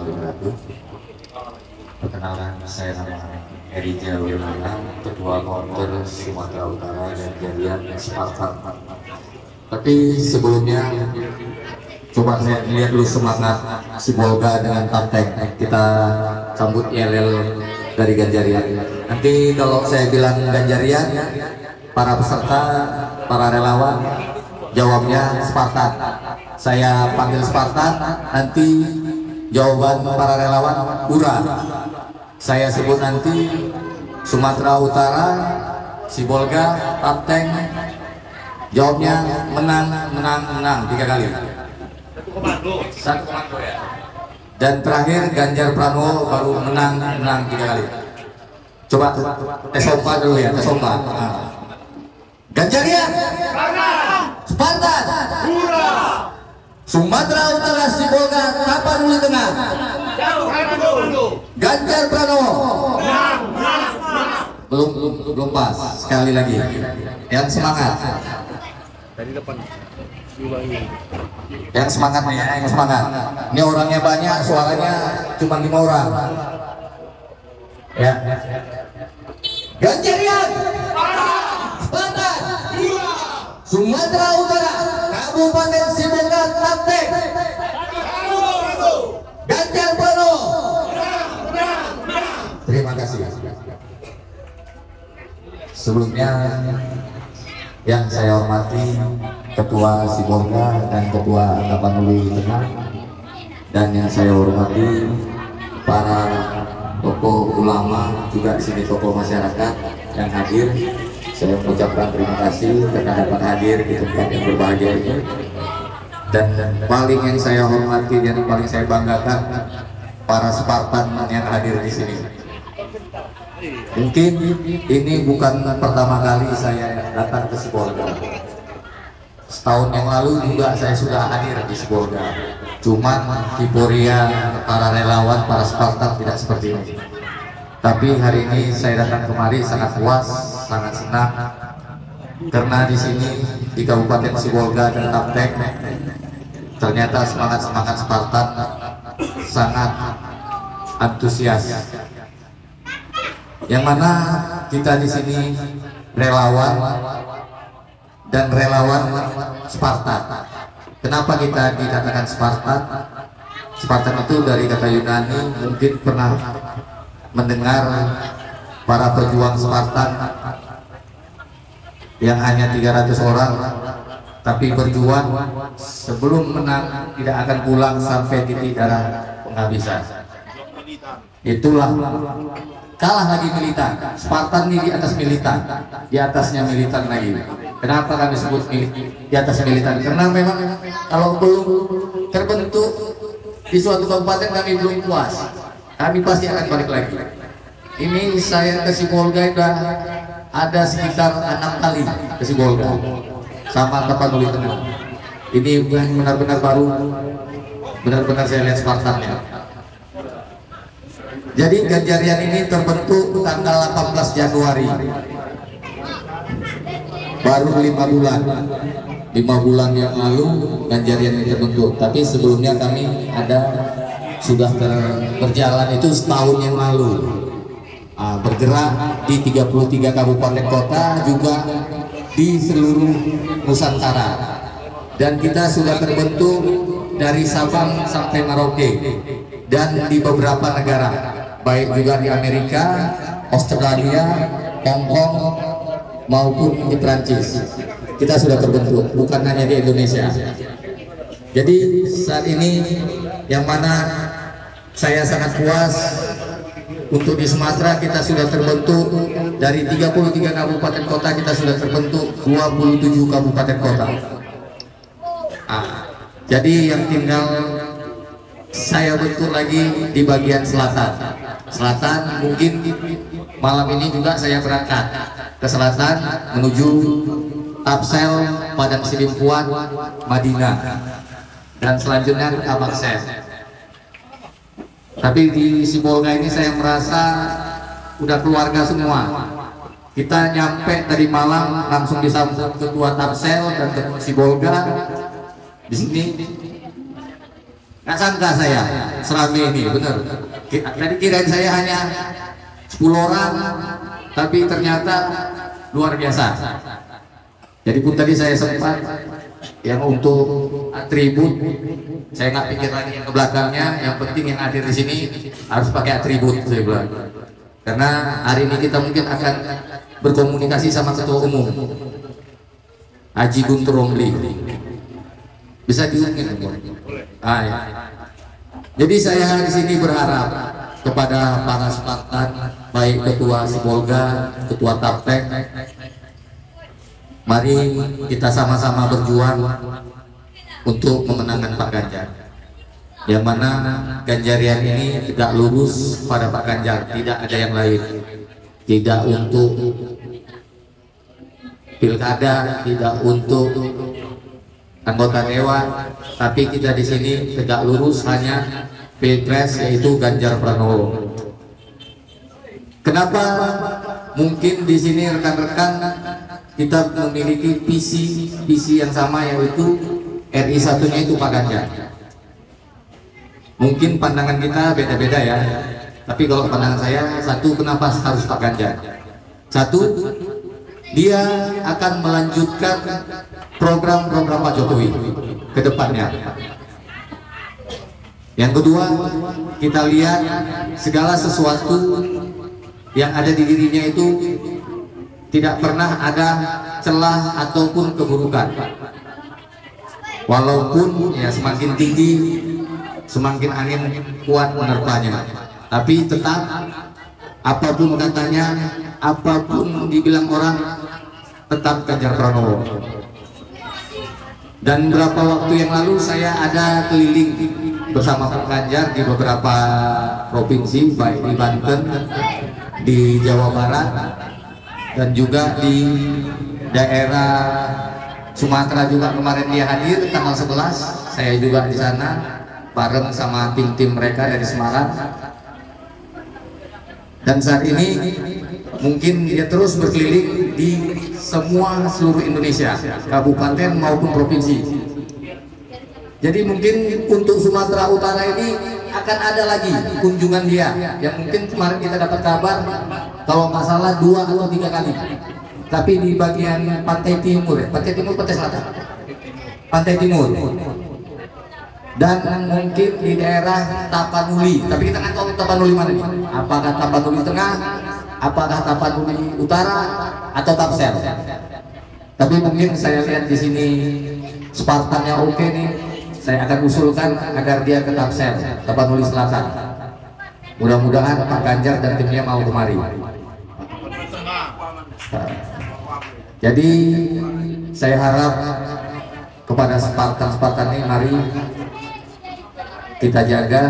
wabarakatuh. Perkenalkan, saya nama Eri Jawirana, Ketua Konter Sumatera Utara dan Jarian Spartan. Tapi sebelumnya, coba saya lihat dulu semangat Sibolga dengan Taptek. Kita sambut yel-yel dari Ganjarian. Nanti kalau saya bilang Ganjarian, para peserta, para relawan, jawabnya Spartan. Saya panggil Spartan, nanti jawaban para relawan Ura. Saya sebut nanti Sumatera Utara, Sibolga, Tapteng, jawabnya menang, menang, menang 3 kali. Satu komando ya. Dan terakhir Ganjar Pranowo baru menang, menang 3 kali. Coba tes ompa dulu ya, tes ompa. Ganjarian, Spartan, Ura. Sumatera Utara, Sibolga, Tapanuli Tengah, Ganjar Pranowo. Belum pas. Sekali lagi. Yang semangat. Yang semangat ya, yang semangat. Ini orangnya banyak, suaranya cuma 5 orang. Ya. Ganjarian, Spartan, Sumatera Utara, Kabupaten Sibolga, Taptek, Ganjar Pranowo. Terima kasih. Sebelumnya yang saya hormati Ketua Sibolga dan Ketua Tapanuli Tengah, dan yang saya hormati para tokoh ulama, juga di sini tokoh masyarakat yang hadir. Saya mengucapkan terima kasih karena dapat hadir di tempat yang berbahagia ini. Dan paling yang saya hormati dan paling saya banggakan para Spartan yang hadir di sini. Mungkin ini bukan pertama kali saya datang ke Sibolga. Setahun yang lalu juga saya sudah hadir di Sibolga. Cuman euforia para relawan, para Spartan tidak seperti ini. Tapi hari ini saya datang kemari sangat puas, sangat senang karena di sini di Kabupaten Sibolga dan Taptek ternyata semangat Spartan sangat antusias. Yang mana kita di sini relawan dan relawan Spartan. Kenapa kita dikatakan Spartan? Spartan itu dari kata Yunani, mungkin pernah mendengar para pejuang Spartan yang hanya 300 orang, tapi berjuang sebelum menang tidak akan pulang sampai titik darah penghabisan. Itulah kalah lagi militan. Spartan ini di atas militan, di atasnya militan lagi. Kenapa kami sebut di atas militan? Karena memang kalau belum terbentuk di suatu kabupaten kami belum puas, kami pasti akan balik lagi. Ini saya ke Sibolga sudah ada sekitar 6 kali ke Sibolga sama Tapanuli Tengah. Ini benar-benar baru, benar-benar saya lihat Spartannya. Jadi Ganjarian ini terbentuk tanggal 18 Januari, baru 5 bulan. 5 bulan yang lalu Ganjarian ini terbentuk. Tapi sebelumnya kami sudah berjalan itu setahun yang lalu, bergerak di 33 kabupaten kota, juga di seluruh Nusantara, dan kita sudah terbentuk dari Sabang sampai Merauke dan di beberapa negara, baik juga di Amerika, Australia, Hong Kong maupun di Prancis. Kita sudah terbentuk, bukan hanya di Indonesia. Jadi saat ini yang mana saya sangat puas untuk di Sumatera kita sudah terbentuk dari 33 kabupaten kota, kita sudah terbentuk 27 kabupaten kota. Jadi yang tinggal saya bentuk lagi di bagian selatan. Selatan mungkin malam ini juga saya berangkat ke selatan menuju Tapsel, Padang Sidimpuan, Madinah, dan selanjutnya ke Tabaksel. Tapi di Sibolga ini saya merasa udah keluarga semua. Kita nyampe tadi malam langsung disambut Ketua Tapsel dan Ketua Sibolga. Di sini Nggak sangka saya serame ini, bener. Tadi kirain saya hanya 10 orang, tapi ternyata luar biasa. Jadi pun tadi saya sempat yang untuk atribut, saya nggak pikir lagi yang ke belakangnya. Yang penting yang hadir di sini harus pakai atribut, saya bilang. Karena hari ini kita mungkin akan berkomunikasi sama Ketua Umum Haji Guntur Romli. Bisa diungkit, ya. Jadi saya di sini berharap kepada para Spartan, baik Ketua Sibolga, Ketua Taptek, mari kita sama-sama berjuang untuk memenangkan Pak Ganjar. Yang mana Ganjarian ini tidak lurus pada Pak Ganjar, tidak ada yang lain. Tidak untuk pilkada, tidak untuk anggota dewan, tapi kita di sini tegak lurus hanya pilpres, yaitu Ganjar Pranowo. Kenapa? Mungkin di sini rekan-rekan kita memiliki visi yang sama, yaitu RI satunya itu Pak Ganjar. Mungkin pandangan kita beda-beda ya, tapi kalau pandangan saya, satu, kenapa harus Pak Ganjar? Satu, dia akan melanjutkan program-program Pak Jokowi ke depannya. Yang kedua, kita lihat segala sesuatu yang ada di dirinya itu tidak pernah ada celah ataupun keburukan. Walaupun ya semakin tinggi, semakin angin kuat menerpanya, tapi tetap apapun katanya, apapun dibilang orang, tetap Ganjar Pranowo. Dan beberapa waktu yang lalu saya ada keliling bersama Pak Ganjar di beberapa provinsi, baik di Banten, di Jawa Barat, dan juga di daerah Sumatera juga. Kemarin dia hadir tanggal 11, saya juga di sana bareng sama tim-tim mereka dari Semarang. Dan saat ini mungkin dia terus berkeliling di seluruh Indonesia, kabupaten maupun provinsi. Jadi mungkin untuk Sumatera Utara ini akan ada lagi kunjungan dia, yang mungkin kemarin kita dapat kabar kalau nggak salah 2 atau 3 kali. Tapi di bagian pantai timur, pantai timur, pantai selatan, pantai timur, dan mungkin di daerah Tapanuli. Tapi kita nggak tahu Tapanuli mana nih. Apakah Tapanuli Tengah, apakah Tapanuli Utara, atau Tapsel. Tapi mungkin saya lihat di sini Spartannya oke nih, saya akan usulkan agar dia ke Tapsel, Tapanuli Selatan. Mudah-mudahan Pak Ganjar dan timnya mau kemari. Jadi saya harap kepada Spartan ini, mari kita jaga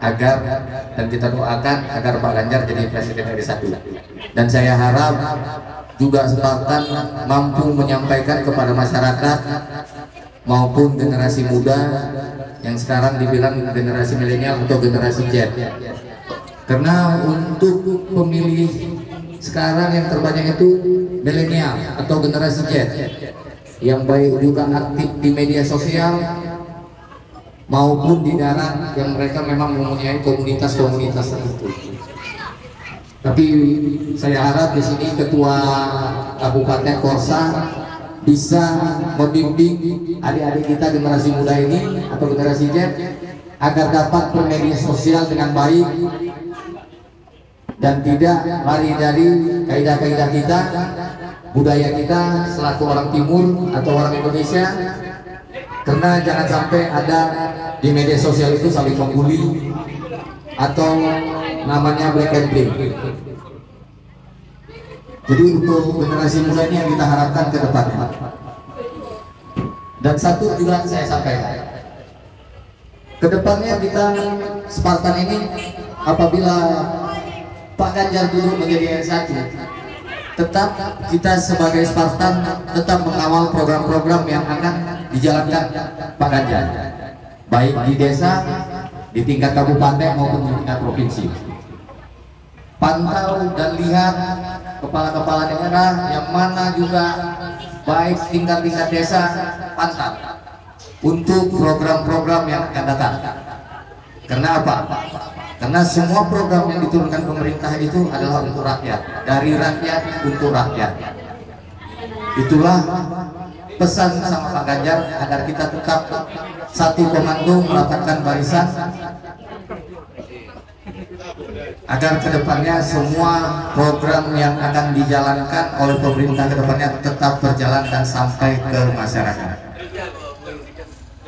agar dan kita doakan agar Pak Ganjar jadi presiden RI 1. Dan saya harap juga Spartan mampu menyampaikan kepada masyarakat maupun generasi muda yang sekarang dibilang generasi milenial atau generasi Z. Karena untuk pemilih sekarang yang terbanyak itu milenial atau generasi Z, yang baik juga aktif di media sosial maupun di darat, yang mereka memang mempunyai komunitas-komunitas tertentu. Tapi saya harap di sini Ketua Kabupaten Korsa bisa membimbing adik-adik kita generasi muda ini atau generasi Z agar dapat bermedia sosial dengan baik dan tidak lari dari kaidah-kaidah kita, budaya kita selaku orang Timur atau orang Indonesia. Karena jangan sampai ada di media sosial itu saling membuli atau namanya black and blame. Jadi untuk generasi muda ini yang kita harapkan ke depannya. Dan satu juga saya sampaikan, ke depannya kita Spartan ini, apabila Pak Ganjar dulu menjadi RI 1, tetap kita sebagai Spartan tetap mengawal program-program yang akan dijalankan Pak Ganjar, baik di desa, di tingkat kabupaten maupun di tingkat provinsi. Pantau dan lihat kepala-kepala daerah yang mana juga baik tingkat-tingkat desa, pantau untuk program-program yang akan datang. Karena apa? Karena semua program yang diturunkan pemerintah itu adalah untuk rakyat, dari rakyat untuk rakyat. Itulah pesan sama Pak Ganjar agar kita tetap satu komando, merapatkan barisan, agar kedepannya semua program yang akan dijalankan oleh pemerintah kedepannya tetap berjalan dan sampai ke masyarakat.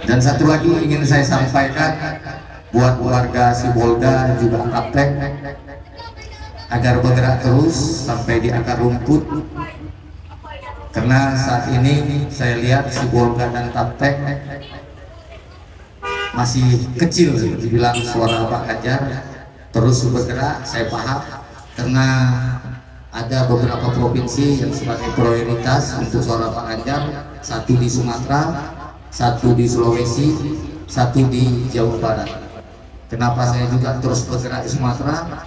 Dan satu lagi ingin saya sampaikan buat warga Sibolga juga Kapten, agar bergerak terus sampai di akar rumput. Karena saat ini saya lihat Sibolga dan Kapten masih kecil, dibilang suara Pak Ganjar terus bergerak. Saya paham karena ada beberapa provinsi yang sebagai prioritas untuk suara Pak Ganjar, satu di Sumatera, satu di Sulawesi, satu di Jawa Barat. Kenapa saya juga terus bergerak di Sumatera?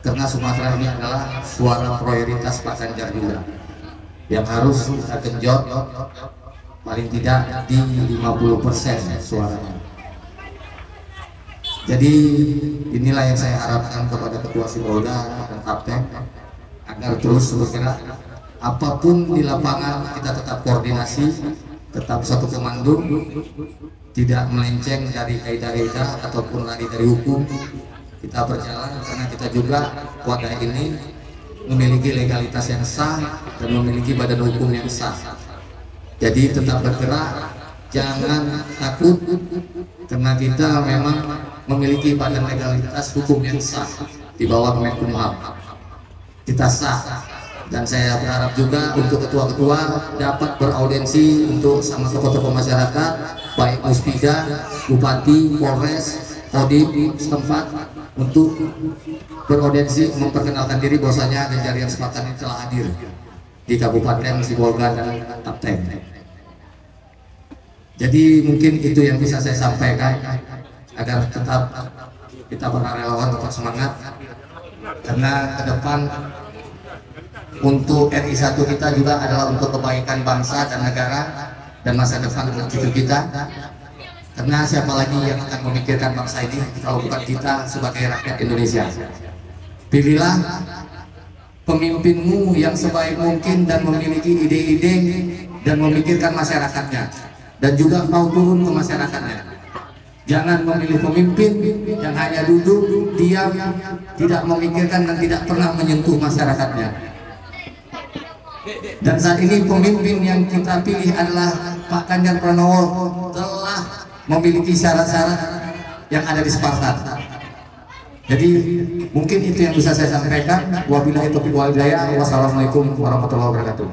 Karena Sumatera ini adalah suara prioritas Pak Ganjar juga, yang harus kita genjot paling tidak di 50% suaranya. Jadi inilah yang saya harapkan kepada Ketua Sibolga dan Kapten, agar terus bergerak. Apapun di lapangan kita tetap koordinasi, tetap satu komando, tidak melenceng dari kaidah-kaidah ataupun lari dari hukum. Kita berjalan karena kita juga wadah ini memiliki legalitas yang sah dan memiliki badan hukum yang sah. Jadi tetap bergerak, jangan takut, karena kita memang memiliki badan legalitas hukum yang sah di bawah Kemenkumham. Kita sah, dan saya berharap juga untuk ketua-ketua dapat beraudensi untuk sama tokoh-tokoh masyarakat, baik Muspida, Bupati, Polres, Kodim setempat, untuk beraudensi memperkenalkan diri bahwasanya Ganjarian Selatan ini telah hadir di Kabupaten Sibolga dan Kapten. Jadi mungkin itu yang bisa saya sampaikan, agar tetap kita para relawan tetap semangat, karena ke depan untuk RI1 kita juga adalah untuk kebaikan bangsa dan negara dan masa depan anak cucu kita. Karena siapa lagi yang akan memikirkan bangsa ini kalau bukan kita sebagai rakyat Indonesia. Pilihlah pemimpinmu yang sebaik mungkin dan memiliki ide-ide dan memikirkan masyarakatnya, dan juga mau turun ke masyarakatnya. Jangan memilih pemimpin yang hanya duduk diam, tidak memikirkan dan tidak pernah menyentuh masyarakatnya. Dan saat ini pemimpin yang kita pilih adalah Pak Ganjar Pranowo, telah memiliki syarat-syarat yang ada di Spartan. Jadi mungkin itu yang bisa saya sampaikan. Wabillahi taufiq wal hidayah. Wassalamualaikum warahmatullahi wabarakatuh.